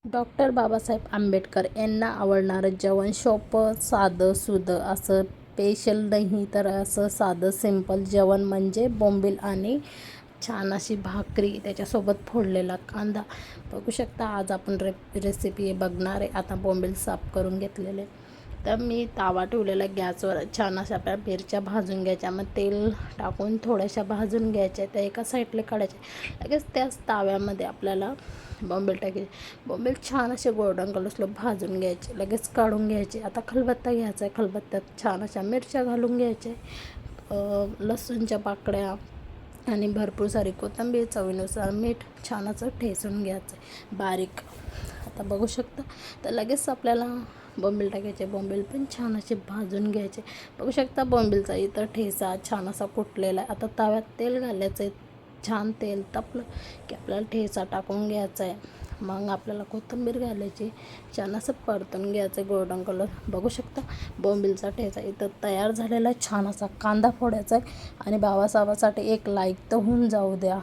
Doctor Babasaheb Ambedkar यांना आवडणारं जेवण सोपं, साधं, सुधं असं स्पेशल नाही तर असं साधं सिंपल जेवण म्हणजे बोंबील आणि छान अशी भाकरी, त्याच्यासोबत फोडलेला कांदा. बघू शकता आज आपण रेसिपी बघणार आहे. आता बोंबील साफ करून घेतलेले, तर मी तावा ठेवलेला गॅसवर. छान अशा आपल्या मिरच्या भाजून घ्यायच्या, मग तेल टाकून थोड्याशा भाजून घ्यायच्या, त्या एका साईडला काढायच्या. लगेच त्याच ताव्यामध्ये आपल्याला बोंबील टाकायचे. बोंबील छान असे गोल्डन कलरला भाजून घ्यायचे, लगेच काढून घ्यायचे. आता खलबत्ता घ्यायचा आहे, खलबत्त्यात छान अशा मिरच्या घालून घ्यायच्या, लसूणच्या पाकळ्या आणि भरपूर सारी कोथिंबीर, चवीनुसार मीठ छान असं ठेचून घ्यायचं आहे बारीक. आता बघू शकता, तर लगेच आपल्याला बोंबील टाकायचे. बोंबील पण छान असे भाजून घ्यायचे. बघू शकता बोंबीलचा इतर ठेचा छान असा कुटलेला आहे. आता तव्यात तेल घालायचं आहे. छान तेल तापलं की आपल्याला ठेचा टाकून घ्यायचा आहे. मग आपल्याला कोथिंबीर घालायची, छान असं परतून घ्यायचं गोल्डन कलर. बघू शकता बोंबीलचा ठेचा इथं तयार झालेला आहे. छान असा कांदा फोडायचा आहे आणि बाबासाहेबासाठी एक लाईक तर होऊन जाऊ द्या.